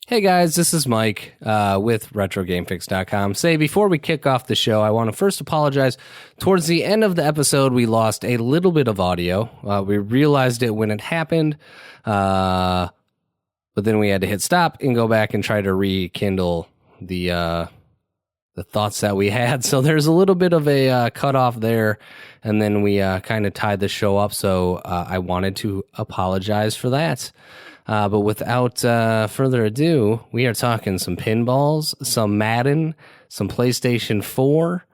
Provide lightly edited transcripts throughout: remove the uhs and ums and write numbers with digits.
Hey guys, this is Mike with RetroGameFix.com. Before we kick off the show, I want to first apologize. Towards the end of the episode, we lost a little bit of audio. We realized it when it happened, but then we had to hit stop and go back and try to rekindle the thoughts that we had. So there's a little bit of a cutoff there, and then we kind of tied the show up. So I wanted to apologize for that. But without further ado, we are talking some pinballs, some Madden, some PlayStation 4,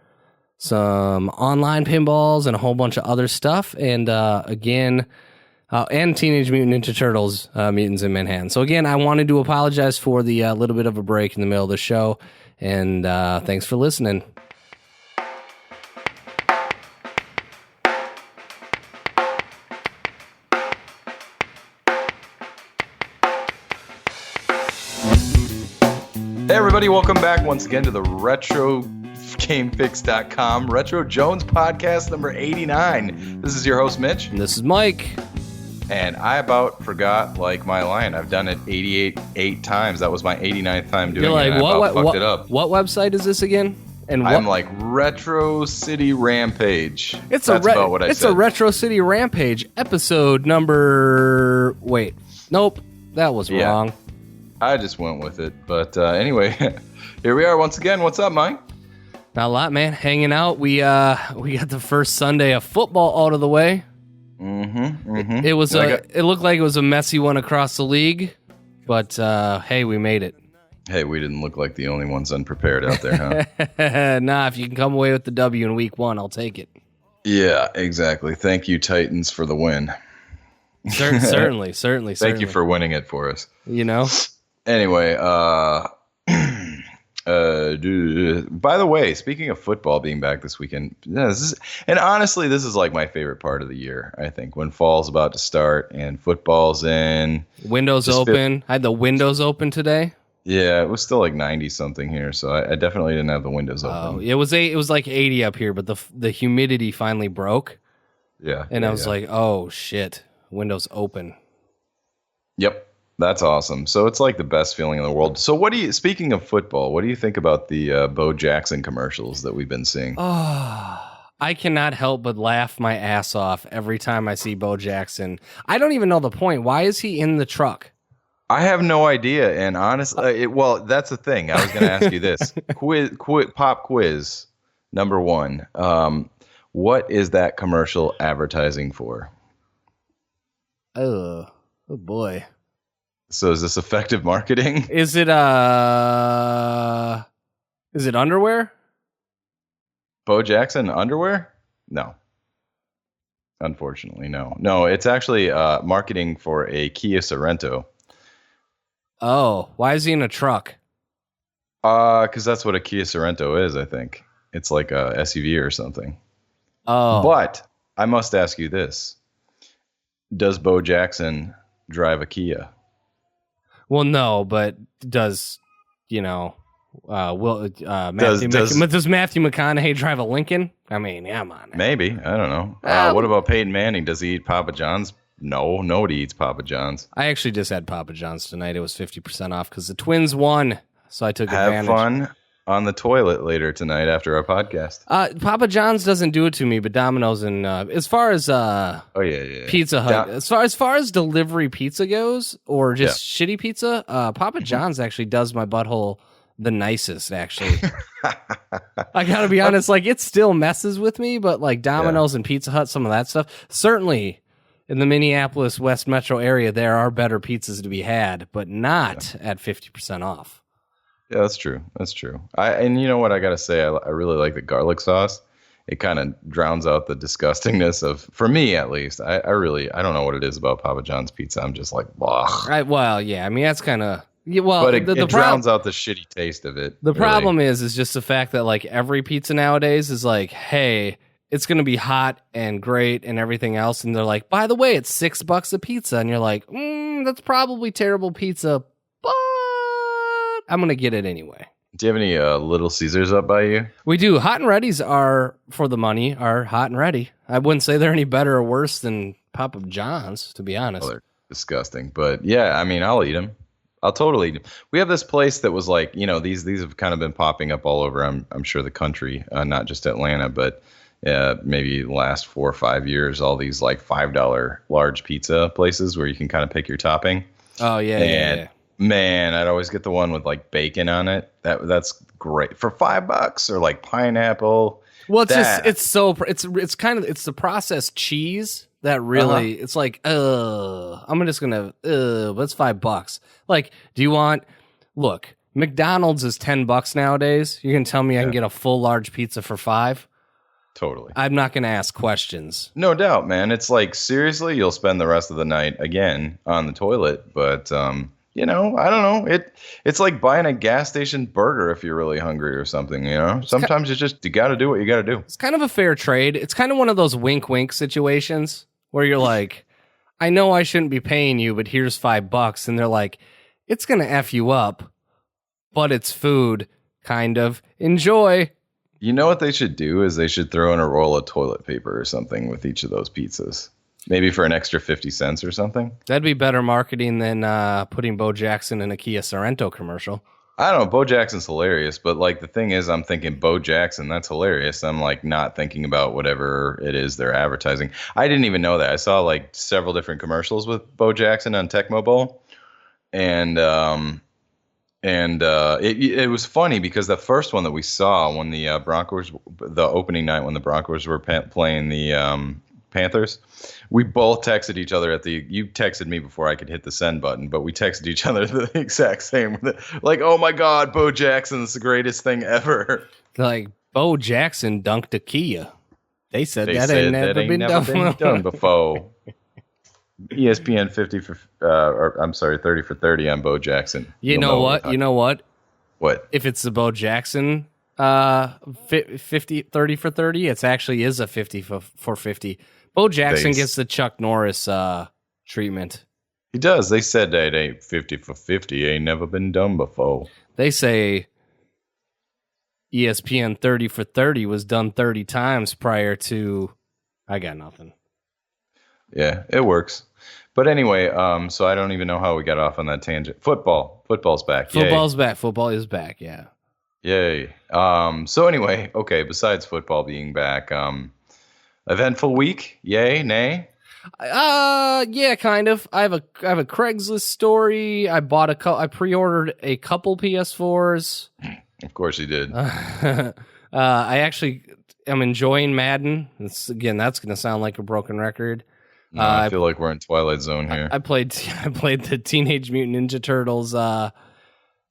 some online pinballs, and a whole bunch of other stuff. And and Teenage Mutant Ninja Turtles, Mutants in Manhattan. So again, I wanted to apologize for the little bit of a break in the middle of the show. And thanks for listening. Hey everybody, welcome back once again to the RetroGameFix.com Retro Jones podcast number 89. This is your host Mitch. And this is Mike. And I about forgot like my line. I've done it 88 times. That was my 89th time doing it. Fucked it up. What website is this again? And I'm like Retro City Rampage. That's about what I said. It's a Retro City Rampage episode number... Wait. Nope. That was wrong. I just went with it. But anyway, here we are once again. What's up, Mike? Not a lot, man. Hanging out. We got the first Sunday of football out of the way. It was it looked like it was a messy one across the league, but hey, we made it. Hey, we didn't look like the only ones unprepared out there, huh? Nah, if you can come away with the W in week 1, I'll take it. Yeah, exactly. Thank you, Titans, for the win. Certainly. Thank you for winning it for us. You know? Anyway, by the way, speaking of football being back this weekend, and honestly, this is like my favorite part of the year, I think, when fall's about to start and football's in. Windows open. I had the windows open today. Yeah, it was still like 90-something here, so I definitely didn't have the windows open. It was like 80 up here, but the humidity finally broke. Yeah. And I was like, oh, shit, windows open. Yep. That's awesome. So it's like the best feeling in the world. So speaking of football, what do you think about the Bo Jackson commercials that we've been seeing? Oh, I cannot help but laugh my ass off every time I see Bo Jackson. I don't even know the point. Why is he in the truck? I have no idea. And honestly, that's the thing. I was going to ask you this. Pop quiz number 1. What is that commercial advertising for? Oh boy. So is this effective marketing? Is it underwear? Bo Jackson underwear? No. Unfortunately, no. No, it's actually marketing for a Kia Sorento. Oh, why is he in a truck? Because that's what a Kia Sorento is, I think. It's like a SUV or something. Oh. But I must ask you this. Does Bo Jackson drive a Kia? Well, no, but does Matthew McConaughey drive a Lincoln? I mean, come on. Maybe. I don't know. What about Peyton Manning? Does he eat Papa John's? No, nobody eats Papa John's. I actually just had Papa John's tonight. It was 50% off because the Twins won, so I took advantage. Have fun on the toilet later tonight after our podcast. Papa John's doesn't do it to me, but Domino's and as far as Pizza Hut, as far as delivery pizza goes, or just shitty pizza, Papa John's actually does my butthole the nicest. Actually, I gotta be honest, like it still messes with me, but like Domino's and Pizza Hut, some of that stuff, certainly in the Minneapolis West Metro area, there are better pizzas to be had, but not at 50% off. Yeah, that's true. That's true. And you know what I gotta say, I really like the garlic sauce. It kind of drowns out the disgustingness of, for me at least. I don't know what it is about Papa John's pizza. I'm just like, blah. Right. Well, yeah. I mean, that's kind of but it drowns out the shitty taste of it. The problem is just the fact that like every pizza nowadays is like, hey, it's gonna be hot and great and everything else, and they're like, by the way, it's $6 a pizza, and you're like, that's probably terrible pizza, but I'm going to get it anyway. Do you have any Little Caesars up by you? We do. Hot and Ready's are, for the money, are hot and ready. I wouldn't say they're any better or worse than Papa John's, to be honest. Oh, they're disgusting. But yeah, I mean, I'll eat them. I'll totally. We have this place that was like, these have kind of been popping up all over. I'm sure the country, not just Atlanta, but maybe the last 4 or 5 years. All these like $5 large pizza places where you can kind of pick your topping. Oh yeah, yeah. Man, I'd always get the one with like bacon on it. That's great for $5, or like pineapple. Well, it's the processed cheese that really it's like I'm just gonna but it's $5. Like, do you want? Look, McDonald's is $10 nowadays. You can tell me I can get a full large pizza for $5. Totally. I'm not gonna ask questions. No doubt, man. It's like, seriously, you'll spend the rest of the night again on the toilet, but I don't know. It's like buying a gas station burger if you're really hungry or something, Sometimes you got to do what you got to do. It's kind of a fair trade. It's kind of one of those wink situations where you're like, I know I shouldn't be paying you, but here's $5. And they're like, it's going to F you up, but it's food, kind of. Enjoy. You know what they should do is they should throw in a roll of toilet paper or something with each of those pizzas. Maybe for an extra 50 cents or something. That'd be better marketing than putting Bo Jackson in a Kia Sorrento commercial. I don't know. Bo Jackson's hilarious, but like the thing is, I'm thinking Bo Jackson, that's hilarious. I'm like not thinking about whatever it is they're advertising. I didn't even know that. I saw like several different commercials with Bo Jackson on Tecmo Bowl, and it was funny because the first one that we saw when the Broncos, the opening night when the Broncos were playing the Panthers, we both texted each other you texted me before I could hit the send button, but we texted each other the exact same, like, oh my God, Bo Jackson's the greatest thing ever. Like, Bo Jackson dunked a Kia. They said that ain't never been done before. ESPN 30 for 30 on Bo Jackson. You know what? What? If it's the Bo Jackson 30 for 30, it actually is a 50 for 50. Bo Jackson gets the Chuck Norris treatment. He does. They said that ain't 50 for 50. Ain't never been done before. They say ESPN 30 for 30 was done 30 times prior to... I got nothing. Yeah, it works. But anyway, so I don't even know how we got off on that tangent. Football's back. Football's back. Football is back, yeah. Yay. So anyway, okay, besides football being back, eventful week, yay, nay? Yeah, kind of. I have a Craigslist story. I pre-ordered a couple PS4s. Of course you did. I actually am enjoying Madden. That's going to sound like a broken record. No, I feel like we're in Twilight Zone here. I played the Teenage Mutant Ninja Turtles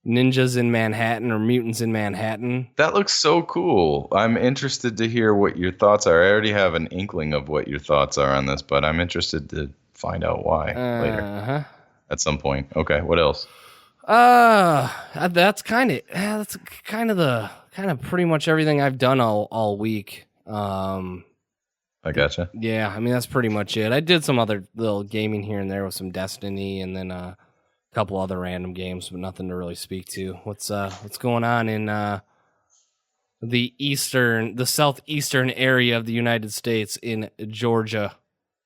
Ninjas in Manhattan or Mutants in Manhattan. That looks so cool. I'm interested to hear what your thoughts are. I already have an inkling of what your thoughts are on this, but I'm interested to find out why later at some point. Okay, what else? That's kind of pretty much everything I've done all week. I gotcha. Yeah, I mean that's pretty much it. I did some other little gaming here and there with some Destiny, and then a couple other random games, but nothing to really speak to. What's going on in the southeastern area of the United States in Georgia?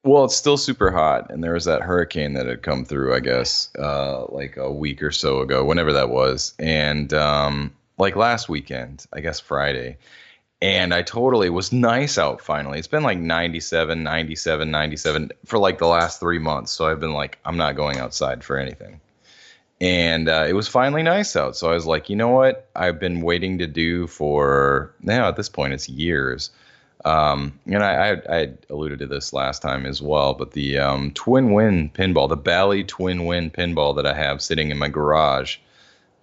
Well, it's still super hot, and there was that hurricane that had come through, I guess, like a week or so ago, whenever that was, and like last weekend, I guess Friday. And I totally was nice out finally. It's been like 97 for like the last 3 months. So I've been like, I'm not going outside for anything. And it was finally nice out. So I was like, you know what? I've been waiting to do for now at this point, it's years. And I alluded to this last time as well, but the twin win pinball, the Bally twin win pinball that I have sitting in my garage,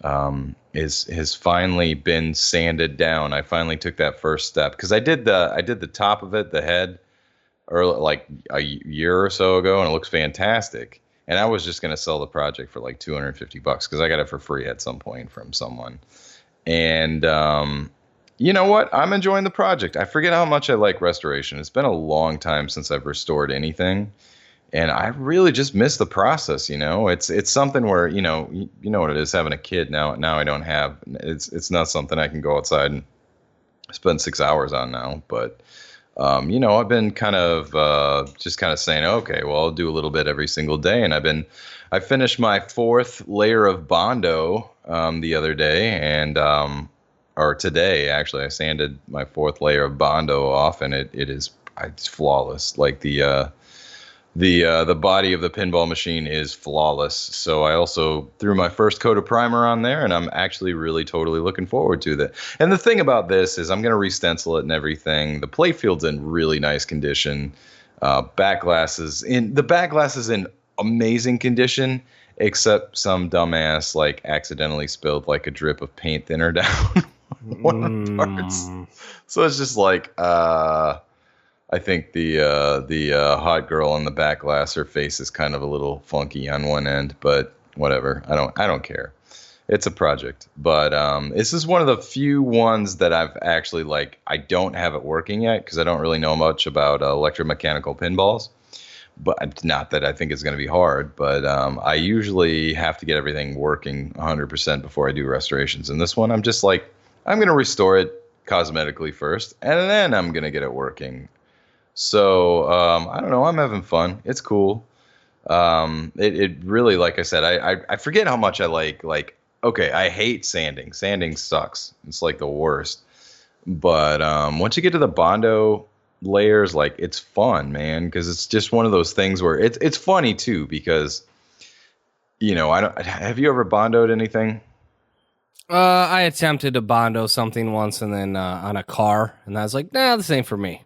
has finally been sanded down. I finally took that first step because I did the top of it, the head, or like a year or so ago, and it looks fantastic. And I was just gonna sell the project for like $250 because I got it for free at some point from someone. And you know what? I'm enjoying the project. I forget how much I like restoration. It's been a long time since I've restored anything. And I really just miss the process, It's something where, you know what it is having a kid now. Now I don't have. It's not something I can go outside and spend 6 hours on now. But I've been kind of just kind of saying, okay, well, I'll do a little bit every single day. And I finished my fourth layer of Bondo the other day, or today, actually. I sanded my fourth layer of Bondo off, and it's flawless. Like the body of the pinball machine is flawless. So I also threw my first coat of primer on there, and I'm actually really totally looking forward to that. And the thing about this is I'm going to re-stencil it and everything. The playfield's in really nice condition. Back is in amazing condition, except some dumbass like accidentally spilled like a drip of paint thinner down one of the parts. So it's just like I think the hot girl in the back glass, her face is kind of a little funky on one end, but whatever. I don't care. It's a project, but this is one of the few ones that I've actually I don't have it working yet because I don't really know much about electromechanical pinballs. But not that I think it's going to be hard, but I usually have to get everything working 100% before I do restorations. And this one, I'm just like, I'm going to restore it cosmetically first, and then I'm going to get it working. So I don't know. I'm having fun. It's cool. It really, like I said, I forget how much I like. Okay, I hate sanding. Sanding sucks. It's like the worst. But once you get to the Bondo layers, it's fun, man, because it's just one of those things where it's funny too because have you ever Bondoed anything? I attempted to Bondo something once and then on a car, and I was like, nah, this ain't for me.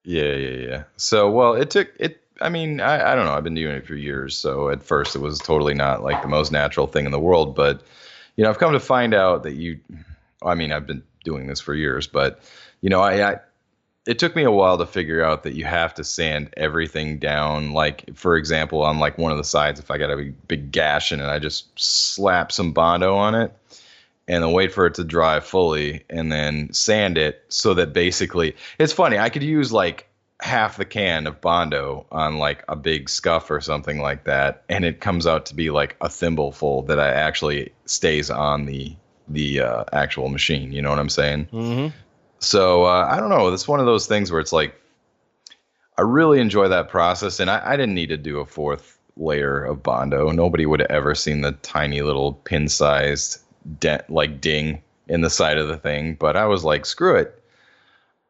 Yeah. So, well, it took it. I mean, I don't know. I've been doing it for years. So at first it was totally not like the most natural thing in the world. But, I've come to find out that I've been doing this for years, but, it took me a while to figure out that you have to sand everything down. Like, for example, on one of the sides, if I got a big gash in it, I just slap some Bondo on it and then wait for it to dry fully and then sand it so that basically it's funny. I could use half the can of Bondo on a big scuff or something like that. And it comes out to be a thimbleful that I actually stays on the actual machine. You know what I'm saying? Mm-hmm. So I don't know. It's one of those things where it's I really enjoy that process. And I didn't need to do a fourth layer of Bondo. Nobody would have ever seen the tiny little pin-sized ding in the side of the thing, but I was like, screw it,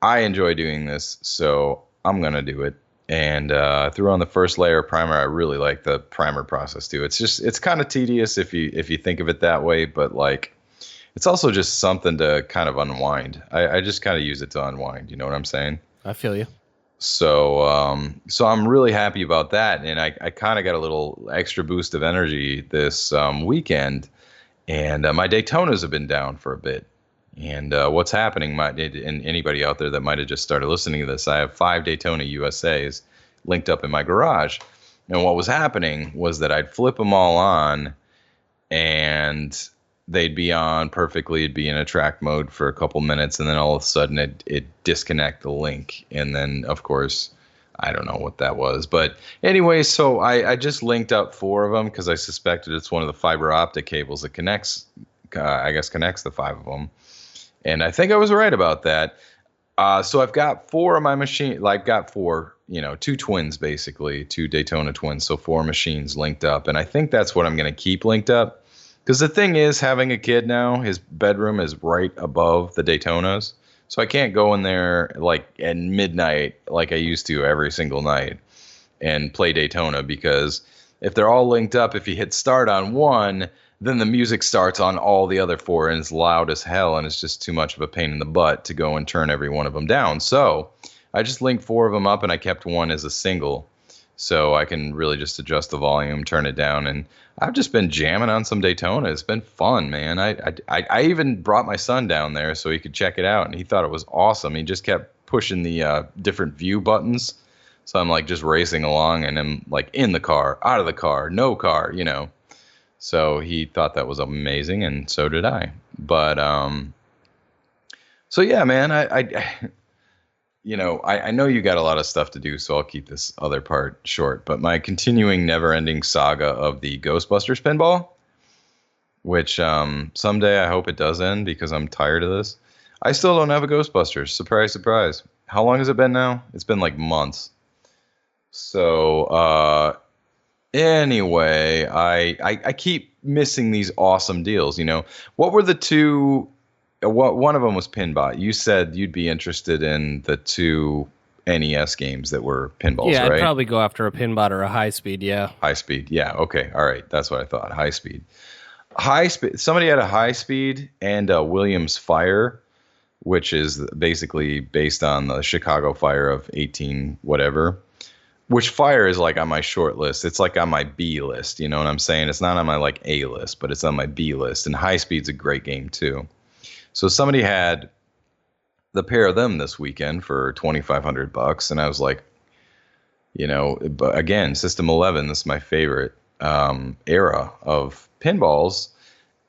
I enjoy doing this, so I'm gonna do it. And threw on the first layer of primer. I really like the primer process too. It's kind of tedious if you think of it that way, but it's also just something to kind of unwind. I just kind of use it to unwind, you know what I'm saying? I feel you. So so I'm really happy about that, and I kind of got a little extra boost of energy this weekend. And my Daytonas have been down for a bit. And what's happening, and anybody out there that might have just started listening to this, I have 5 Daytona USAs linked up in my garage. And what was happening was that I'd flip them all on, and they'd be on perfectly. It'd be in attract mode for a couple minutes, and then all of a sudden it'd disconnect the link. And then, of course, I don't know what that was. But anyway, so I just linked up 4 of them because I suspected it's one of the fiber optic cables that connects the 5 of them. And I think I was right about that. So I've got 4 of my machine. I've got 4, 2 twins, basically, 2 Daytona twins. So 4 machines linked up. And I think that's what I'm going to keep linked up. Because the thing is, having a kid now, his bedroom is right above the Daytonas. So I can't go in there at midnight like I used to every single night and play Daytona, because if they're all linked up, if you hit start on one, then the music starts on all the other 4 and it's loud as hell, and it's just too much of a pain in the butt to go and turn every one of them down. So I just linked 4 of them up, and I kept one as a single so I can really just adjust the volume, turn it down, and I've just been jamming on some Daytona. It's been fun, man. I even brought my son down there so he could check it out, and he thought it was awesome. He just kept pushing the different view buttons. So I'm just racing along, and I'm in the car, out of the car, no car, So he thought that was amazing, and so did I. But so yeah, man, I know you got a lot of stuff to do, so I'll keep this other part short. But my continuing never-ending saga of the Ghostbusters pinball, which someday I hope it does end because I'm tired of this. I still don't have a Ghostbusters. Surprise, surprise. how long has it been now? It's been like months. So anyway, I keep missing these awesome deals. What were the two? One of them was Pinbot. You said you'd be interested in the two NES games that were pinballs, yeah, right? I'd probably go after a Pinbot or a High Speed. Yeah, High Speed. Yeah. Okay. All right. That's what I thought. High Speed. High Speed. Somebody had a High Speed and a Williams Fire, which is basically based on the Chicago Fire of 18 whatever. Which Fire is like on my short list. It's like on my B list. You know what I'm saying? It's not on my like A list, but it's on my B list. And High Speed's a great game too. So somebody had the pair of them this weekend for $2,500, and I was like, but again, System 11. This is my favorite era of pinballs,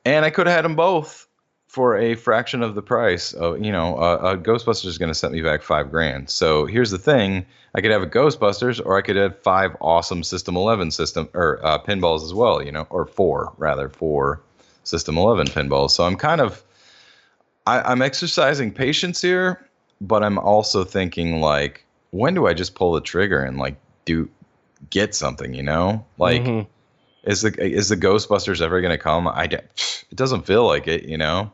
and I could have had them both for a fraction of the price. Of Ghostbusters is going to set me back $5,000. So here's the thing: I could have a Ghostbusters, or I could have 5 awesome System 11 pinballs as well. Or 4 System 11 pinballs. So I'm exercising patience here, but I'm also thinking like, when do I just pull the trigger and like get something? Like, is the Ghostbusters ever going to come? It doesn't feel like it, And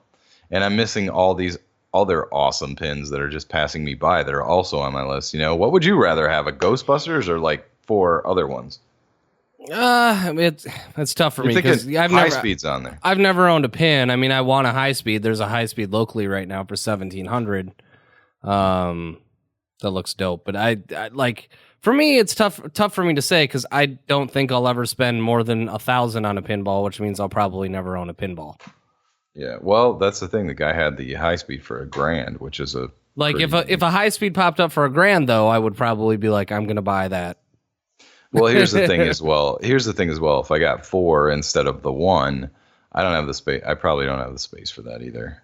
I'm missing all these other awesome pins that are just passing me by that are also on my list. What would you rather have, a Ghostbusters or like 4 other ones? It's tough for me because High Speed's on there. I've never owned a pin. I mean, I want a High Speed. There's a High Speed locally right now for $1,700. That looks dope. But I like, for me, it's tough for me to say because I don't think I'll ever spend more than $1,000 on a pinball, which means I'll probably never own a pinball. Yeah, well, that's the thing. The guy had the High Speed for $1,000, which is a like if a High Speed popped up for $1,000 though, I would probably be like, I'm gonna buy that. Well, here's the thing as well. If I got 4 instead of the 1, I don't have the space. I probably don't have the space for that either.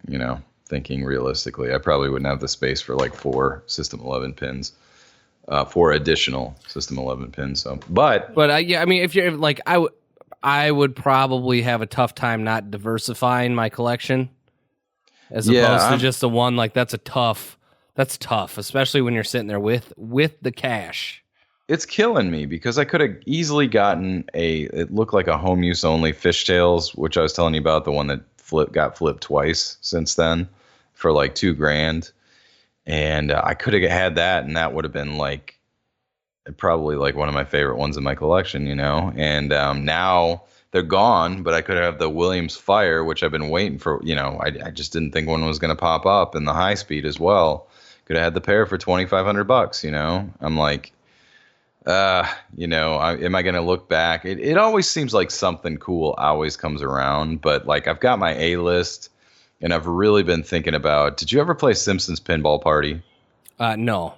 Thinking realistically, I probably wouldn't have the space for like 4 System 11 pins, 4 additional System 11 pins. So, but yeah, I mean, if you're like, I would probably have a tough time not diversifying my collection, as opposed to just the one. Like that's tough, especially when you're sitting there with the cash. It's killing me because I could have easily gotten it looked like a home use only Fishtails, which I was telling you about, the one that got flipped twice since then for like $2,000. And I could have had that, and that would have been like probably like one of my favorite ones in my collection, and now they're gone, but I could have the Williams Fire, which I've been waiting for, I just didn't think one was going to pop up, and the High Speed as well. Could have had the pair for $2,500, I'm like, am I going to look back? It always seems like something cool always comes around, but like I've got my A list, and I've really been thinking about, did you ever play Simpsons Pinball Party? No.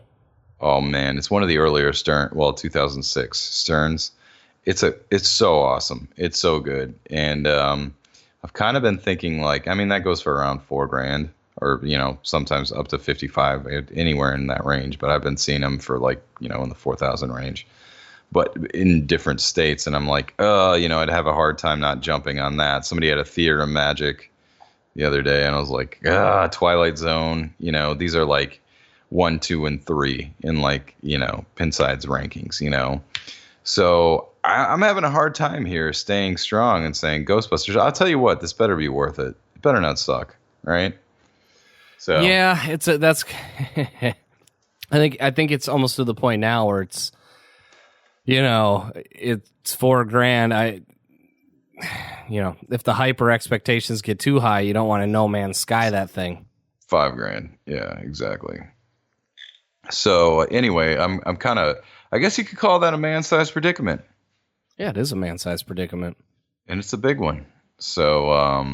Oh man, it's one of the earlier 2006 Sterns. It's so awesome. It's so good. And I've kind of been thinking like, I mean, that goes for around $4,000 or, sometimes up to 55, anywhere in that range. But I've been seeing them for like, in the 4,000 range, but in different states. And I'm like, I'd have a hard time not jumping on that. Somebody had a Theater of Magic the other day, and I was like, Twilight Zone. These are like 1, 2, and 3 in like, Pinside's rankings, So I'm having a hard time here staying strong and saying Ghostbusters. I'll tell you what, this better be worth it. It better not suck, right? So yeah, that's. I think it's almost to the point now where it's, it's $4,000. If the hyper expectations get too high, you don't want to No Man's Sky that thing. $5,000, yeah, exactly. So anyway, I'm kind of, I guess you could call that a man-sized predicament. Yeah, it is a man-sized predicament, and it's a big one. So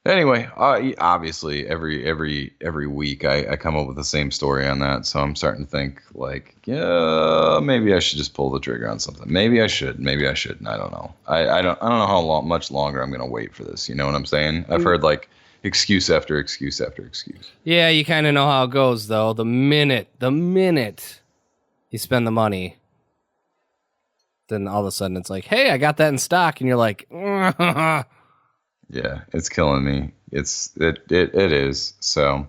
anyway, obviously every week I come up with the same story on that. So I'm starting to think like, yeah, maybe I should just pull the trigger on something. Maybe I should. Maybe I shouldn't. I don't know. I don't know how much longer I'm gonna wait for this. You know what I'm saying? I've heard like excuse after excuse after excuse. Yeah, you kind of know how it goes, though. The minute you spend the money, then all of a sudden it's like, hey, I got that in stock, and you're like, yeah, it's killing me. It is. So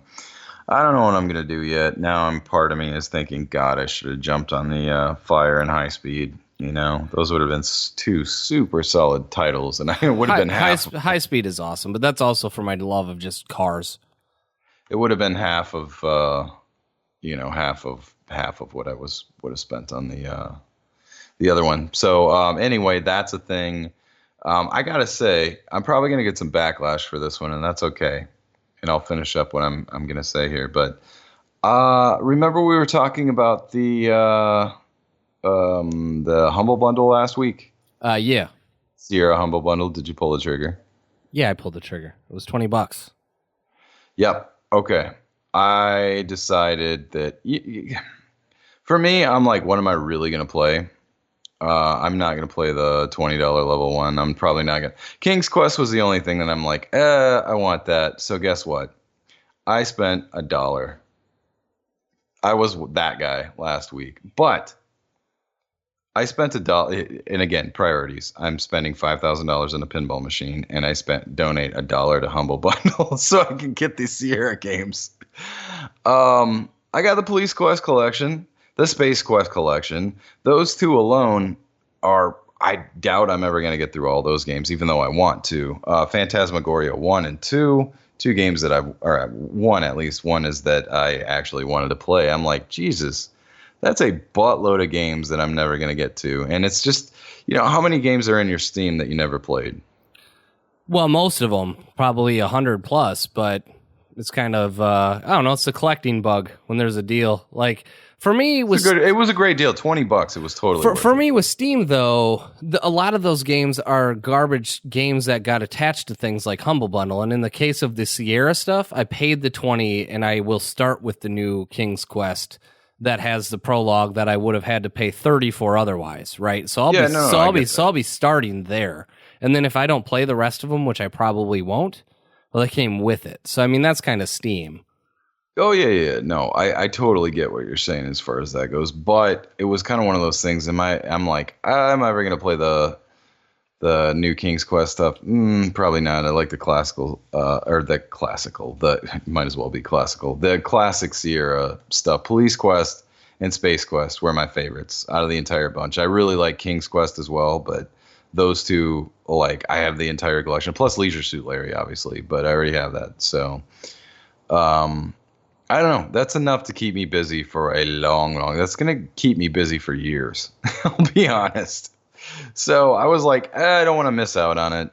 I don't know what I'm gonna do yet. Now, part of me is thinking, God, I should have jumped on the Fire and High Speed. You know, those would have been two super solid titles, and it would have been half. High Speed is awesome, but that's also for my love of just cars. It would have been half of, half of what I would have spent on the other one. So anyway, that's a thing. I gotta say, I'm probably gonna get some backlash for this one, and that's okay. And I'll finish up what I'm gonna say here. But remember we were talking about the Humble Bundle last week? Yeah. Sierra Humble Bundle. Did you pull the trigger? Yeah, I pulled the trigger. It was $20. Yep. Okay. I decided that for me, I'm like, what am I really gonna play? I'm not going to play the $20 level one. I'm probably not going to. King's Quest was the only thing that I'm like, I want that. So guess what? I spent $1. I was that guy last week. But I spent $1. And again, priorities. I'm spending $5,000 in a pinball machine. And I donate $1 to Humble Bundle so I can get these Sierra games. I got the Police Quest collection. The Space Quest collection, those two alone I doubt I'm ever going to get through all those games, even though I want to. Phantasmagoria 1 and 2 games that at least one is that I actually wanted to play. I'm like, Jesus, that's a buttload of games that I'm never going to get to. And it's just, how many games are in your Steam that you never played? Well, most of them, probably 100 plus, but it's kind of, I don't know, it's a collecting bug when there's a deal. Like, for me, it was a great deal. $20. It was totally for me with Steam though. A lot of those games are garbage games that got attached to things like Humble Bundle. And in the case of the Sierra stuff, I paid the $20, and I will start with the new King's Quest that has the prologue that I would have had to pay $30 for otherwise. Right? So I'll be starting there, and then if I don't play the rest of them, which I probably won't, well, they came with it. So I mean, that's kind of Steam. Oh, yeah. No, I totally get what you're saying as far as that goes. But it was kind of one of those things. I'm like, am I ever going to play the new King's Quest stuff? Probably not. I like the classical, might as well be classical. The classic Sierra stuff. Police Quest and Space Quest were my favorites out of the entire bunch. I really like King's Quest as well, but those two, like, I have the entire collection. Plus Leisure Suit Larry, obviously, but I already have that. So, I don't know. That's enough to keep me busy for a long. That's going to keep me busy for years. I'll be honest. So I was like, I don't want to miss out on it.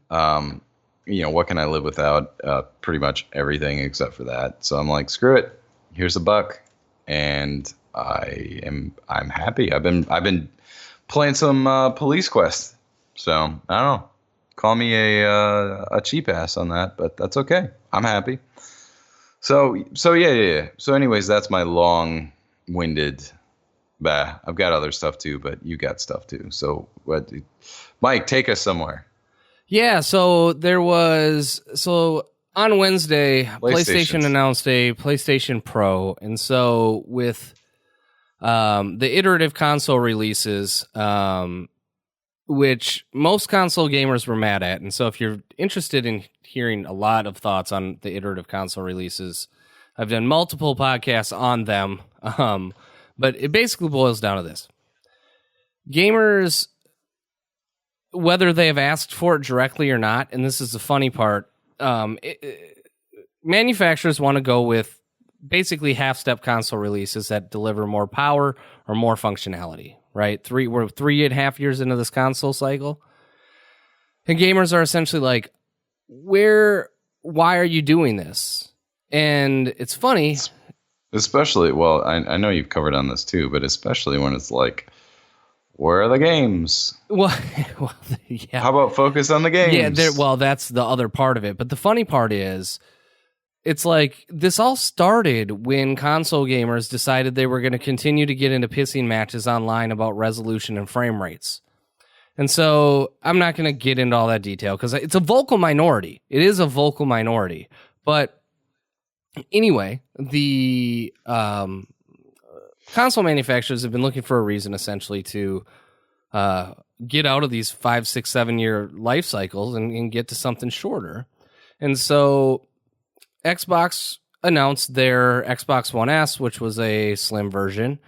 What can I live without? Pretty much everything except for that. So I'm like, screw it. Here's $1, and I'm happy. I've been playing some Police Quest. So I don't know. Call me a cheap ass on that, but that's okay. I'm happy. So yeah. So anyways, that's my long-winded. I've got other stuff too, but you got stuff too. So what, Mike? Take us somewhere. Yeah. So on Wednesday, PlayStation announced a PlayStation Pro, and so with the iterative console releases, which most console gamers were mad at, and so if you're interested in hearing a lot of thoughts on the iterative console releases, I've done multiple podcasts on them, but it basically boils down to this. Gamers, whether they have asked for it directly or not, and this is the funny part, manufacturers want to go with basically half-step console releases that deliver more power or more functionality, right? We're 3.5 years into this console cycle, and gamers are essentially like, why are you doing this? And it's funny. Especially, well, I know you've covered on this too, but especially when it's like, where are the games? Well, yeah. How about focus on the games? Yeah, that's the other part of it. But the funny part is, it's like, this all started when console gamers decided they were going to continue to get into pissing matches online about resolution and frame rates. And so I'm not going to get into all that detail because it's a vocal minority. It is a vocal minority. But anyway, the console manufacturers have been looking for a reason, essentially, to get out of these 5, 6, 7 year life cycles and get to something shorter. And so Xbox announced their Xbox One S, which was a slim version.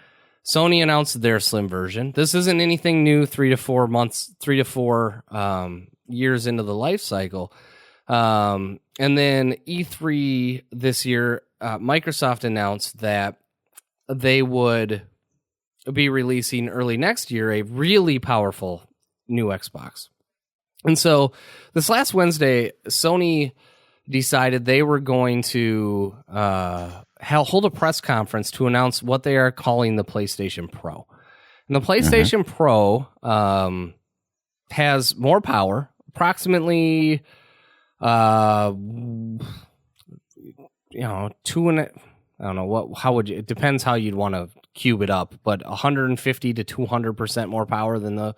Sony announced their slim version. This isn't anything new 3 to 4 years into the life cycle. And then E3 this year, Microsoft announced that they would be releasing early next year a really powerful new Xbox. And so this last Wednesday, Sony decided they were going to hold a press conference to announce what they are calling the PlayStation Pro. And the PlayStation Pro has more power, approximately, I don't know it depends how you'd want to cube it up, but 150 to 200% more power than the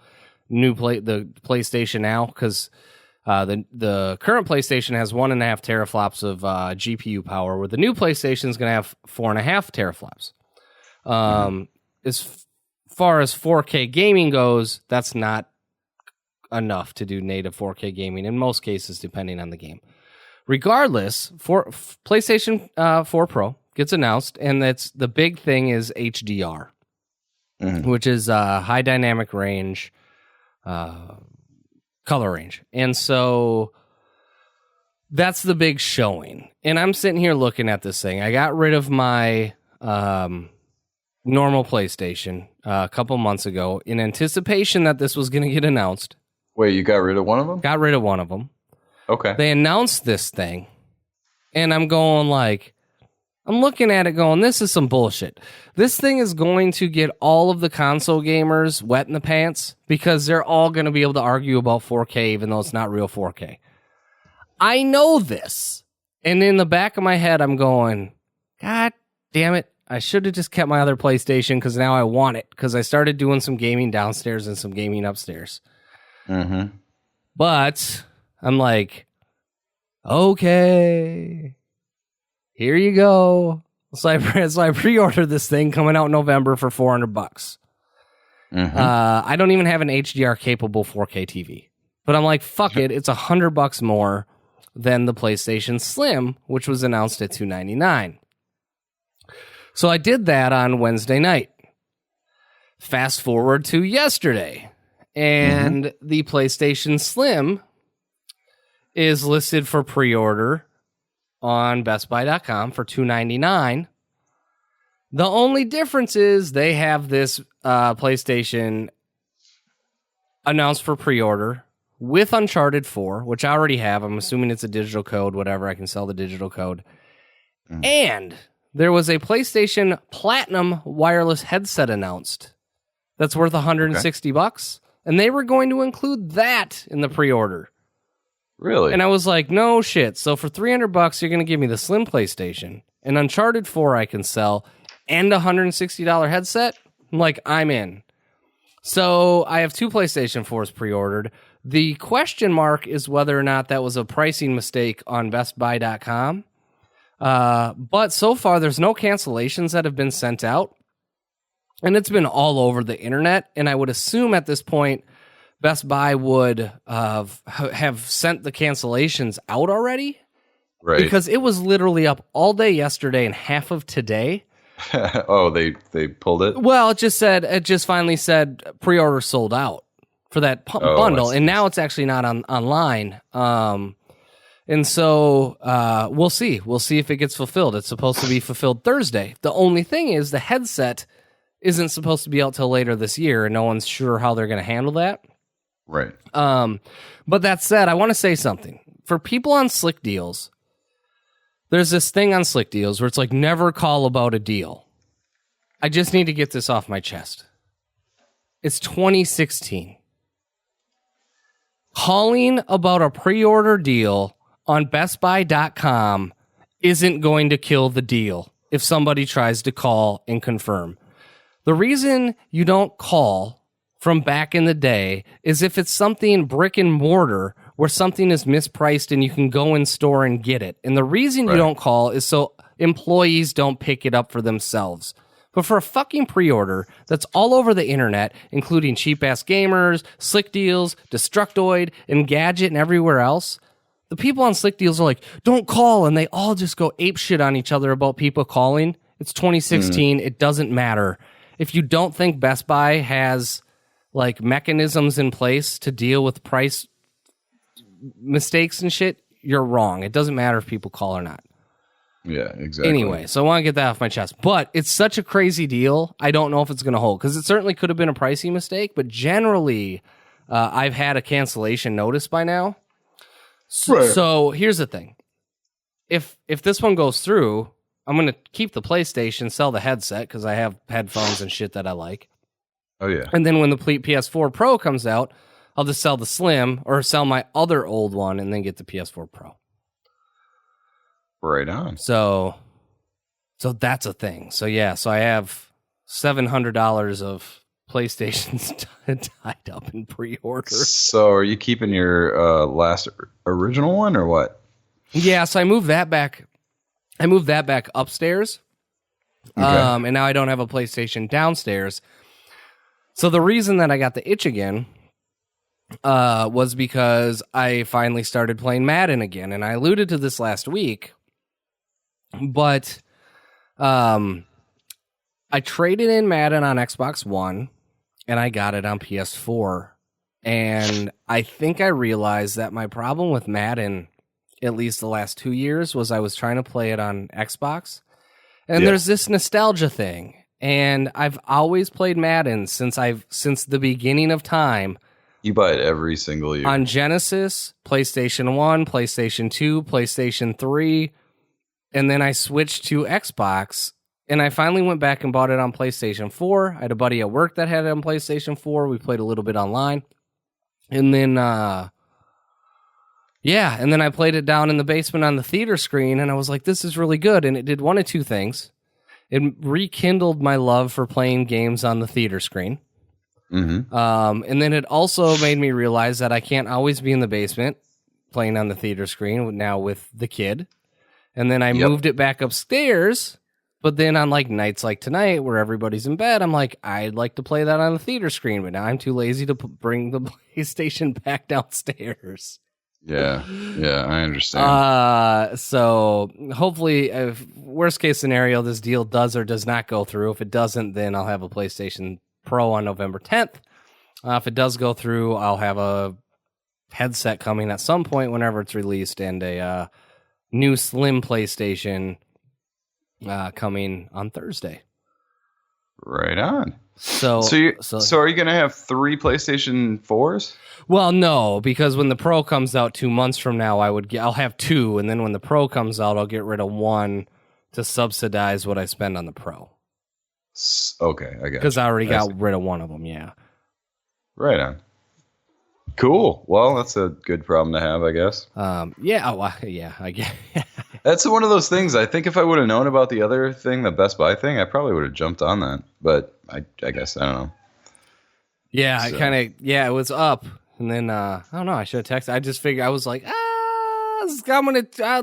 new the PlayStation now, because the current PlayStation has 1.5 teraflops of GPU power, where the new PlayStation is going to have 4.5 teraflops. As far as 4K gaming goes, that's not enough to do native 4K gaming in most cases, depending on the game. Regardless, PlayStation 4 Pro gets announced, and that's the big thing is HDR, which is high dynamic range, color range. And so that's the big showing. And I'm sitting here looking at this thing. I got rid of my normal PlayStation a couple months ago in anticipation that this was going to get announced. Wait, you got rid of one of them? Got rid of one of them. Okay. They announced this thing, and I'm going like, I'm looking at it going, this is some bullshit. This thing is going to get all of the console gamers wet in the pants because they're all going to be able to argue about 4K even though it's not real 4K. I know this. And in the back of my head, I'm going, God damn it. I should have just kept my other PlayStation because now I want it because I started doing some gaming downstairs and some gaming upstairs. But I'm like, okay, here you go. So I pre-ordered this thing coming out in November for $400. I don't even have an HDR capable 4K TV, but I'm like, fuck it. It's $100 more than the PlayStation Slim, which was announced at $299. So I did that on Wednesday night. Fast forward to yesterday, and the PlayStation Slim is listed for pre-order on bestbuy.com for $299. The only difference is they have this PlayStation announced for pre-order with Uncharted 4, which I already have. I'm assuming it's a digital code, whatever. I can sell the digital code. And there was a PlayStation Platinum wireless headset announced that's worth $160. And they were going to include that in the pre-order. Really? And I was like, no shit. So for $300, you're going to give me the Slim PlayStation, an Uncharted 4 I can sell, and a $160 headset? I'm like, I'm in. So I have 2 PlayStation 4s pre-ordered. The question mark is whether or not that was a pricing mistake on bestbuy.com. But so far, there's no cancellations that have been sent out. And it's been all over the internet. And I would assume at this point, Best Buy would have sent the cancellations out already. Right. Because it was literally up all day yesterday and half of today. Oh, they pulled it? Well, it just finally said pre-order sold out for that bundle. And now it's actually not online. And so we'll see. We'll see if it gets fulfilled. It's supposed to be fulfilled Thursday. The only thing is the headset isn't supposed to be out till later this year, and no one's sure how they're going to handle that. Right. But that said, I want to say something. For people on Slick Deals, there's this thing on Slick Deals where it's like, never call about a deal. I just need to get this off my chest. It's 2016. Calling about a pre-order deal on bestbuy.com isn't going to kill the deal if somebody tries to call and confirm. The reason you don't call from back in the day is if it's something brick and mortar where something is mispriced and you can go in store and get it. And the reason you don't call is so employees don't pick it up for themselves. But for a fucking pre-order that's all over the internet, including Cheap Ass Gamers, Slick Deals, Destructoid, Engadget, and everywhere else, the people on Slick Deals are like, don't call, and they all just go ape shit on each other about people calling. It's 2016. It doesn't matter. If you don't think Best Buy has like mechanisms in place to deal with price mistakes and shit, you're wrong. It doesn't matter if people call or not. Yeah, exactly. Anyway, so I want to get that off my chest. But it's such a crazy deal. I don't know if it's going to hold because it certainly could have been a pricey mistake. But generally, I've had a cancellation notice by now. So here's the thing. If this one goes through, I'm going to keep the PlayStation, sell the headset because I have headphones and shit that I like. Oh, yeah. And then when the PS4 Pro comes out, I'll just sell the Slim or sell my other old one and then get the PS4 Pro. Right on. So that's a thing. So yeah, so I have $700 of PlayStations tied up in pre-order. So are you keeping your last original one or what? Yeah, so I moved that back. I moved that back upstairs. Okay. And now I don't have a PlayStation downstairs. So the reason that I got the itch again was because I finally started playing Madden again, and I alluded to this last week. But I traded in Madden on Xbox One, and I got it on PS4. And I think I realized that my problem with Madden, at least the last 2 years, was I was trying to play it on Xbox. And there's this nostalgia thing. And I've always played Madden since the beginning of time. You buy it every single year. On Genesis, PlayStation 1, PlayStation 2, PlayStation 3. And then I switched to Xbox, and I finally went back and bought it on PlayStation 4. I had a buddy at work that had it on PlayStation 4. We played a little bit online. And then, and then I played it down in the basement on the theater screen, and I was like, this is really good. And it did one of two things. It rekindled my love for playing games on the theater screen. Mm-hmm. And then it also made me realize that I can't always be in the basement playing on the theater screen now with the kid. And then I moved it back upstairs. But then on like nights like tonight where everybody's in bed, I'm like, I'd like to play that on the theater screen. But now I'm too lazy to bring the PlayStation back downstairs. Yeah, I understand. So hopefully, if worst case scenario, this deal does or does not go through. If it doesn't, then I'll have a PlayStation Pro on November 10th. If it does go through, I'll have a headset coming at some point whenever it's released, and a new Slim PlayStation coming on Thursday. Right on. So are you going to have 3 PlayStation 4s? Well, no, because when the Pro comes out 2 months from now, I'll have 2, and then when the Pro comes out, I'll get rid of 1 to subsidize what I spend on the Pro. Okay, I got it. Because I already got rid of 1 of them, yeah. Right on. Cool. Well, that's a good problem to have, I guess. I guess. That's one of those things. I think if I would have known about the other thing, the Best Buy thing, I probably would have jumped on that. But I guess, I don't know. Yeah, so. It was up. And then, I don't know, I should have texted. I just figured, I was like, I'll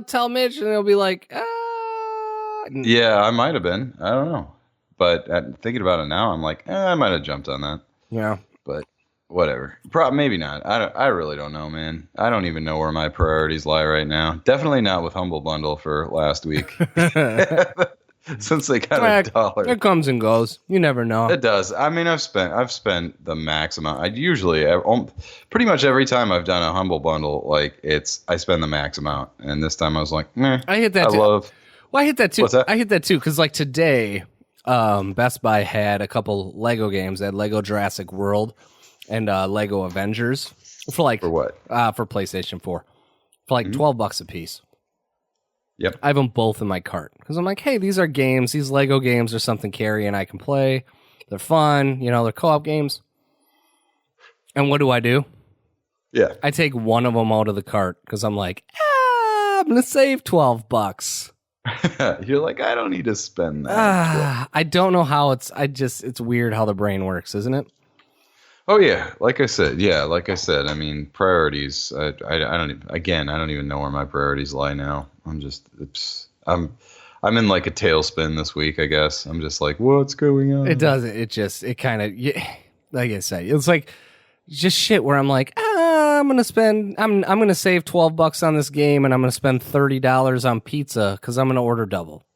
tell Mitch, and he'll be like, Yeah, I might have been. I don't know. But thinking about it now, I'm like, I might have jumped on that. Yeah. But whatever. Maybe not. I really don't know, man. I don't even know where my priorities lie right now. Definitely not with Humble Bundle for last week. Since they got $1. It comes and goes. You never know. It does. I mean, I've spent the max amount. I usually, pretty much every time I've done a Humble Bundle, I spend the max amount. And this time I was like, meh. I hit that too. I hit that too. What's that? I hit that too because today, Best Buy had a couple Lego games. They had Lego Jurassic World and Lego Avengers for what? For PlayStation 4 for $12 a piece. Yep. I have them both in my cart because I'm like, hey, these are games. These Lego games are something Carrie and I can play. They're fun. They're co-op games. And what do? Yeah. I take one of them out of the cart because I'm like, I'm going to save $12. You're like, I don't need to spend that. I don't know how it's weird how the brain works, isn't it? Oh yeah, like I said, I mean, priorities. I don't even know where my priorities lie now. I'm in like a tailspin this week, I guess. I'm just like, what's going on? It doesn't. It kind of, like I said, it's like just shit where I'm like, I'm gonna save $12 on this game, and I'm gonna spend $30 on pizza because I'm gonna order double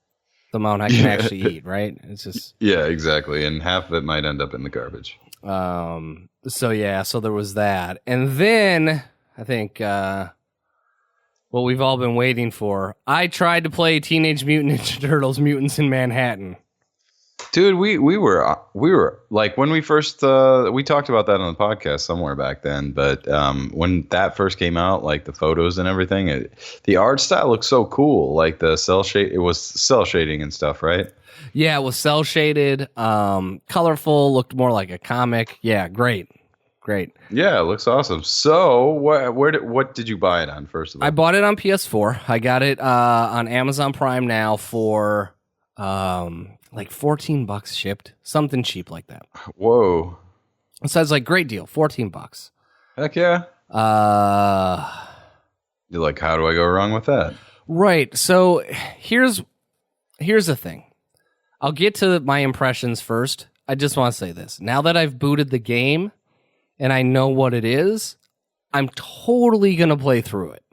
the amount I can actually eat. Right? It's just yeah, exactly, and half of it might end up in the garbage. So there was that, and then I think what we've all been waiting for. I tried to play Teenage Mutant Ninja Turtles: Mutants in Manhattan. Dude, we were like when we first we talked about that on the podcast somewhere back then, but when that first came out, like the photos and everything, the art style looked so cool. Like the it was cell shading and stuff, right? Yeah, it was cell shaded, colorful, looked more like a comic. Yeah, great. Yeah, it looks awesome. So, what did you buy it on first of all? I bought it on PS4. I got it on Amazon Prime now for like $14 shipped, something cheap like that. Whoa! So I was like, great deal, $14. Heck yeah! You're like, how do I go wrong with that? Right. So here's the thing. I'll get to my impressions first. I just want to say this. Now that I've booted the game and I know what it is, I'm totally going to play through it.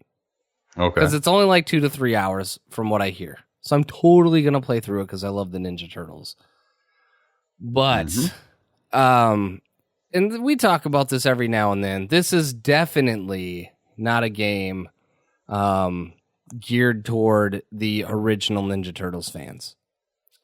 Okay. Because it's only like 2 to 3 hours from what I hear. So I'm totally going to play through it because I love the Ninja Turtles. But, and we talk about this every now and then. This is definitely not a game geared toward the original Ninja Turtles fans.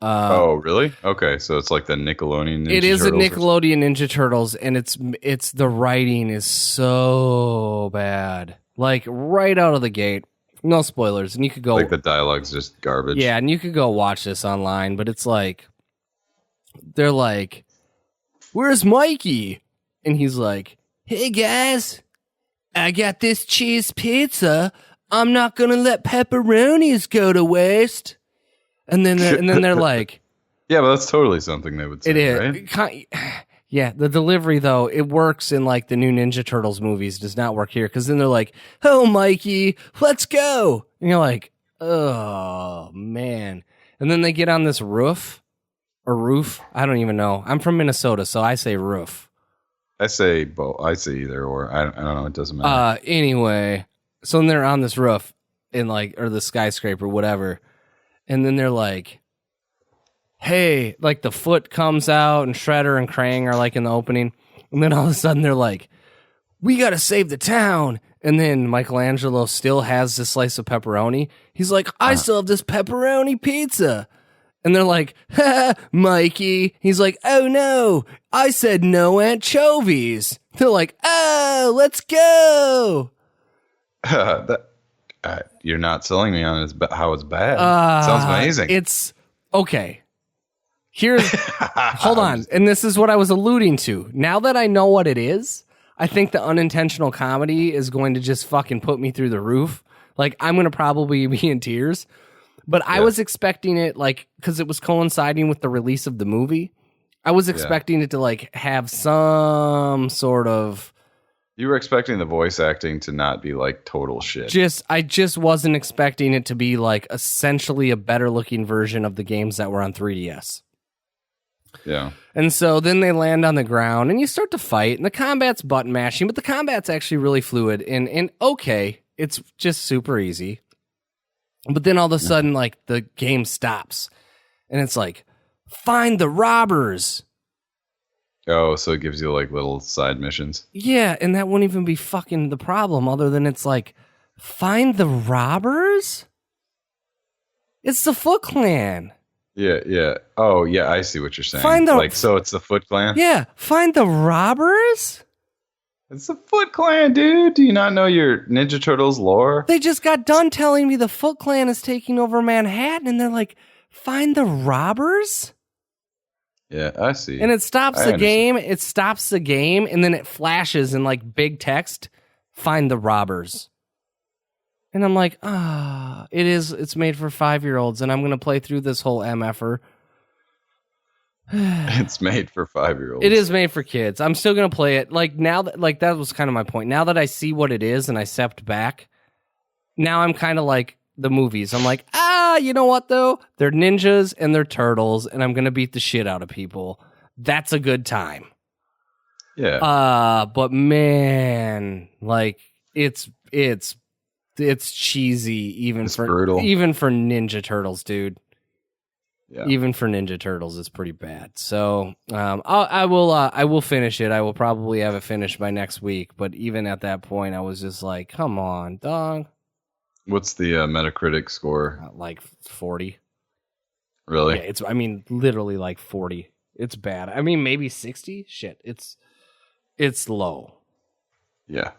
Oh, really? Okay, so it's like the Nickelodeon Ninja Turtles. It is a Nickelodeon Ninja Turtles, and it's the writing is so bad. Like, right out of the gate. No spoilers, and you could go... Like, the dialogue's just garbage. Yeah, and you could go watch this online, but it's like... They're like, where's Mikey? And he's like, hey, guys, I got this cheese pizza. I'm not gonna let pepperonis go to waste. And then they're like, yeah, but that's totally something they would say, it is, right? Yeah, the delivery, though, it works in, like, the new Ninja Turtles movies. Does not work here. Because then they're like, oh, Mikey, let's go. And you're like, oh, man. And then they get on this roof. Or roof. I don't even know. I'm from Minnesota, so I say roof. I say both. I say either or. I don't know. It doesn't matter. Anyway, so then they're on this roof, in like, or the skyscraper, whatever. And then they're like, hey, like the Foot comes out and Shredder and Krang are like in the opening. And then all of a sudden they're like, we got to save the town. And then Michelangelo still has this slice of pepperoni. He's like, I still have this pepperoni pizza. And they're like, ha, Mikey. He's like, oh no, I said no anchovies. They're like, oh, let's go. You're not selling me on how it's bad. Sounds amazing. It's okay. Here's hold on. And this is what I was alluding to. Now that I know what it is, I think the unintentional comedy is going to just fucking put me through the roof. Like, I'm going to probably be in tears. But I was expecting it, like, because it was coinciding with the release of the movie. I was expecting it to, like, have some sort of... You were expecting the voice acting to not be, like, total shit. I just wasn't expecting it to be, like, essentially a better-looking version of the games that were on 3DS. Yeah. And so then they land on the ground, and you start to fight, and the combat's button mashing, but the combat's actually really fluid, and okay, it's just super easy. But then all of a sudden, like, the game stops, and it's like, find the robbers. Oh, so it gives you, like, little side missions. Yeah, and that wouldn't even be fucking the problem, other than it's like, find the robbers? It's the Foot Clan. Yeah. Oh, yeah, I see what you're saying. So it's the Foot Clan? Yeah, find the robbers? It's the Foot Clan, dude. Do you not know your Ninja Turtles lore? They just got done telling me the Foot Clan is taking over Manhattan, and they're like, find the robbers? Yeah, I see. And it stops the game. It stops the game, and then it flashes in, like, big text, find the robbers. And I'm like, it's made for 5-year-olds, and I'm going to play through this whole MFer. It's made for 5-year-olds. It is made for kids. I'm still going to play it. Like, now that, like, that was kind of my point. Now that I see what it is and I stepped back, now I'm kind of like the movies. I'm like, you know what, though? They're ninjas and they're turtles, and I'm going to beat the shit out of people. That's a good time. Yeah. But man, like it's cheesy It's brutal. even for Ninja Turtles, dude. Yeah. Even for Ninja Turtles, it's pretty bad. So I will finish it. I will probably have it finished by next week. But even at that point, I was just like, come on, dog. What's the Metacritic score? Like 40. Really? Yeah, literally like 40. It's bad. I mean, maybe 60. Shit, it's low. Yeah,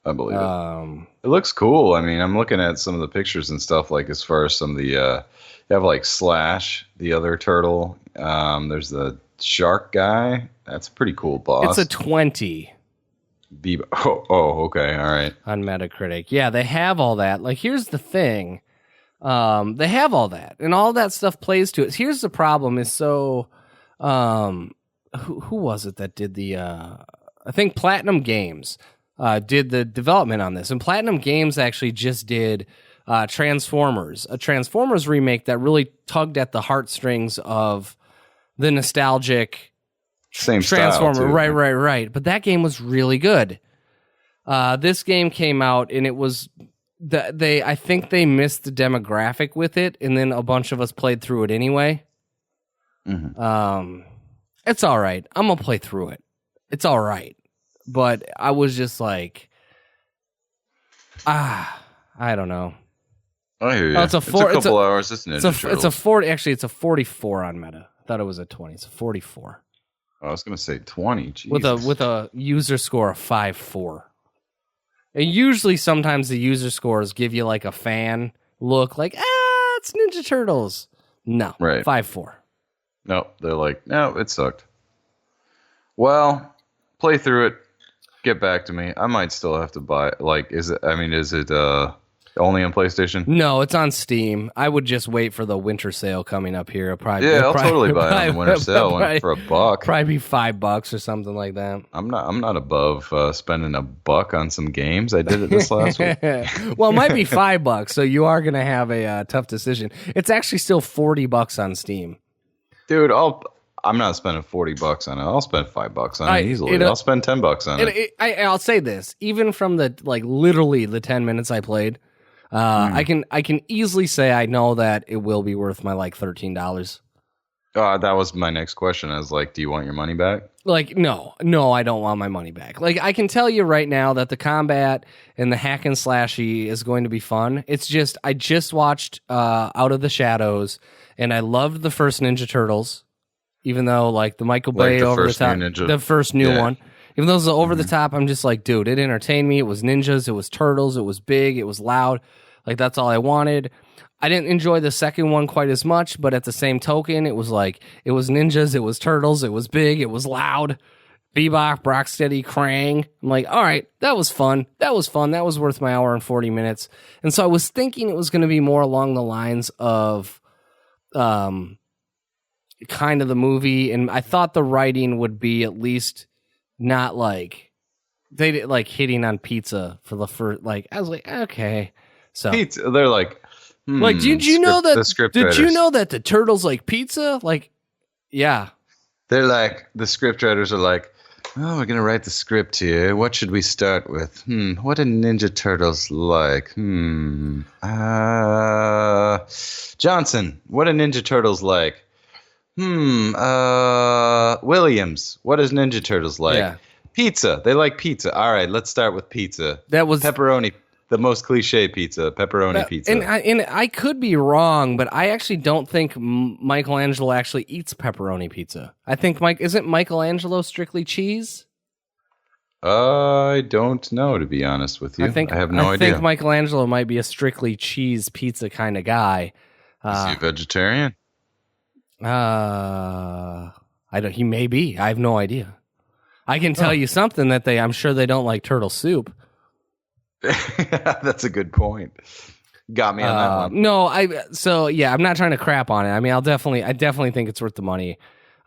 I believe it. It looks cool. I mean, I'm looking at some of the pictures and stuff. Like as far as some of the, you have like Slash, the other turtle. There's the shark guy. That's a pretty cool boss. It's a 20. Okay, all right. On Metacritic, yeah, they have all that. Like, here's the thing. They have all that, and all that stuff plays to it. Here's the problem: is so, who was it that did the? I think Platinum Games did the development on this, and Platinum Games actually just did Transformers, a Transformers remake that really tugged at the heartstrings of the nostalgic same Transformer. style too. Right. But that game was really good. This game came out, and it was. I think they missed the demographic with it, and then a bunch of us played through it anyway. Mm-hmm. It's all right. I'm gonna play through it. It's all right, but I was just like, I don't know. I hear you. It's a couple hours. It's a 40. Actually, it's a 44 on Meta. I thought it was a 20. It's a 44. I was gonna say 20. Jesus. With a user score of 5.4. And usually, sometimes the user scores give you like a fan look, like it's Ninja Turtles. No, right. 5.4. No, they're like, no, it sucked. Well, play through it. Get back to me. I might still have to buy. Like, is it only on PlayStation? No, it's on Steam. I would just wait for the winter sale coming up here. I'll totally buy it on the winter sale for $1. Probably be $5 or something like that. I'm not above spending $1 on some games. I did it this last week. Well, it might be $5, so you are gonna have a tough decision. It's actually still $40 on Steam, dude. I'm not spending $40 on it. I'll spend $5 on it easily. I'll spend $10 on it. I'll say this: even from the literally the 10 minutes I played. I can easily say I know that it will be worth my $13. That was my next question. I was like, do you want your money back? Like, no, I don't want my money back. Like, I can tell you right now that the combat and the hack and slashy is going to be fun. It's just, I just watched Out of the Shadows, and I loved the first Ninja Turtles, even though like the Michael Bay over the top, the first new one. Even though it was over the top, I'm just like, dude, it entertained me. It was ninjas, it was turtles, it was big, it was loud. Like, that's all I wanted. I didn't enjoy the second one quite as much, but at the same token, it was like, it was ninjas, it was turtles, it was big, it was loud. Bebop, Rocksteady, Krang. I'm like, all right, that was fun. That was worth my hour and 40 minutes. And so I was thinking it was going to be more along the lines of kind of the movie. And I thought the writing would be at least not like, they did like hitting on pizza for the first, like, I was like, okay. So pizza, they're like, like, did you know that the turtles like pizza? Like, yeah. They're like, the script writers are like, oh, we're going to write the script here. What should we start with? What do Ninja Turtles like? Johnson, what do Ninja Turtles like? Williams, what does Ninja Turtles like? Yeah. Pizza, they like pizza. All right, let's start with pizza. That was pepperoni. The most cliche pizza, pepperoni pizza. And I could be wrong, but I actually don't think Michelangelo actually eats pepperoni pizza. I think isn't Michelangelo strictly cheese? I don't know, to be honest with you. I have no idea. I think Michelangelo might be a strictly cheese pizza kind of guy. Is he a vegetarian? I don't. He may be. I have no idea. I can tell you something that I'm sure they don't like turtle soup. That's a good point. Got me on that one. No, I'm not trying to crap on it. I mean, I definitely think it's worth the money.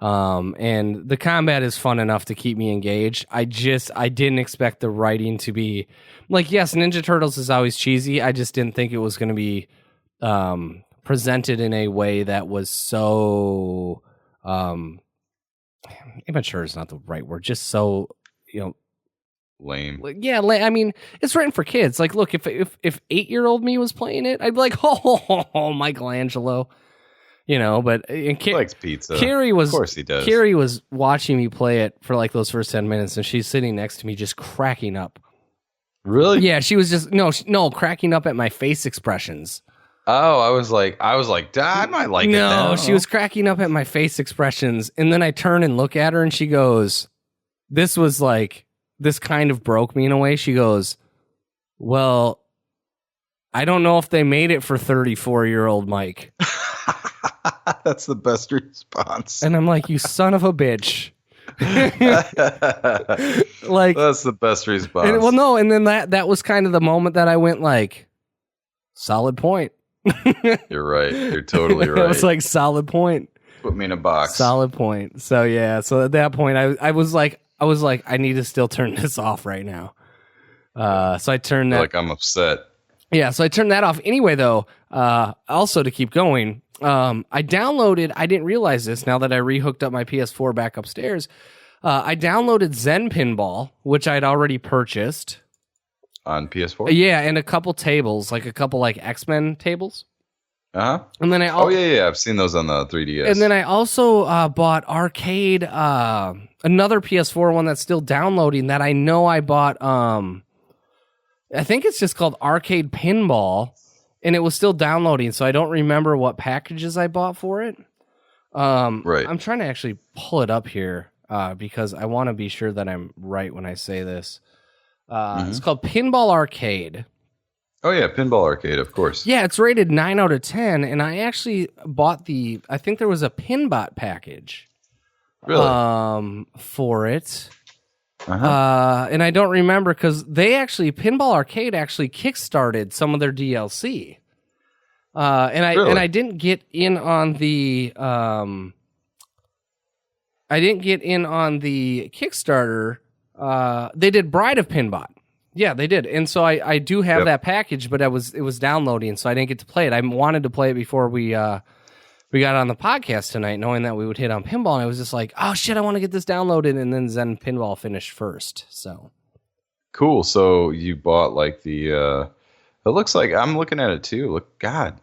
And the combat is fun enough to keep me engaged. I didn't expect the writing to be like, yes, Ninja Turtles is always cheesy. I just didn't think it was going to be presented in a way that was so immature is not the right word. Just so you know, lame. Yeah, I mean, it's written for kids. Like, look, if 8-year-old me was playing it, I'd be like, oh, Michelangelo. You know, but He likes pizza. Carrie was, of course he does. Carrie was watching me play it for like those first 10 minutes, and she's sitting next to me just cracking up. Really? Yeah, she was just no cracking up at my face expressions. Oh, I was like, Dad, I might like it. No, she was cracking up at my face expressions, and then I turn and look at her, and she goes, "This kind of broke me in a way." She goes, "Well, I don't know if they made it for 34-year-old Mike." That's the best response. And I'm like, "You son of a bitch." Like, that's the best response. And then that was kind of the moment that I went like, solid point. You're right. You're totally right. It was like, solid point. Put me in a box. Solid point. So yeah. So at that point, I was like, I need to still turn this off right now. So I turned that. Like, I'm upset. Yeah. So I turned that off. Anyway, though, also to keep going, I didn't realize this now that I rehooked up my PS4 back upstairs. I downloaded Zen Pinball, which I'd already purchased. On PS4? Yeah, and a couple tables, like a couple like X-Men tables. Uh-huh. And then I've seen those on the 3DS. And then I also bought Arcade, another PS4 one that's still downloading that I know I bought. I think it's just called Arcade Pinball, and it was still downloading, so I don't remember what packages I bought for it. Right. I'm trying to actually pull it up here because I want to be sure that I'm right when I say this. It's called Pinball Arcade. Oh, yeah, Pinball Arcade, of course. Yeah, it's rated 9 out of 10, and I actually bought I think there was a Pinbot package. Really? For it. Uh-huh. And I don't remember because Pinball Arcade actually kickstarted some of their DLC. And I didn't get in on the Kickstarter. They did Bride of Pinbot. Yeah, they did. And so I do have that package, but it was downloading, so I didn't get to play it. I wanted to play it before we got on the podcast tonight, knowing that we would hit on pinball, and I was just like, oh shit, I want to get this downloaded, and then Zen Pinball finished first. So cool. So you bought like the it looks like, I'm looking at it too. Look, God.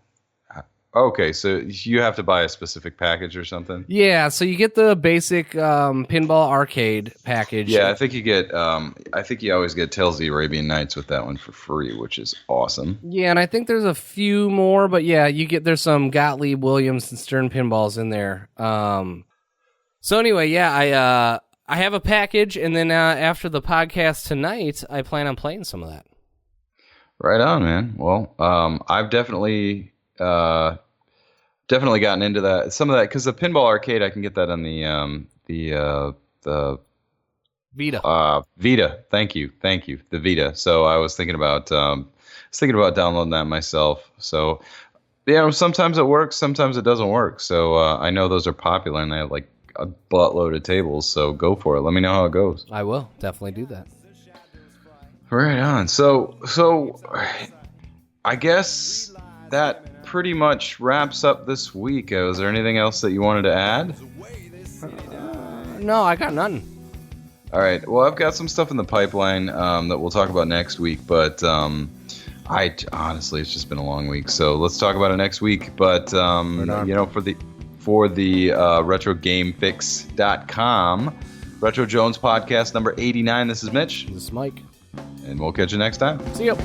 Okay, so you have to buy a specific package or something? Yeah, so you get the basic Pinball Arcade package. Yeah, I think you get. I think you always get Tales of the Arabian Nights with that one for free, which is awesome. Yeah, and I think there's a few more, but yeah, there's some Gottlieb, Williams, and Stern pinballs in there. So anyway, yeah, I have a package, and then after the podcast tonight, I plan on playing some of that. Right on, man. Well, I've definitely gotten into that. Some of that, because the Pinball Arcade, I can get that on the Vita. Vita. Thank you, the Vita. So I was thinking about downloading that myself. So yeah, sometimes it works, sometimes it doesn't work. So I know those are popular, and they have like a buttload of tables. So go for it. Let me know how it goes. I will definitely do that. Right on. So I guess that pretty much wraps up this week. Is there anything else that you wanted to add? No, I got none. All right. Well, I've got some stuff in the pipeline that we'll talk about next week, but I honestly, it's just been a long week, so let's talk about it next week. But for the RetroGameFix.com, Retro Jones podcast number 89. This is Mitch. This is Mike. And we'll catch you next time. See you.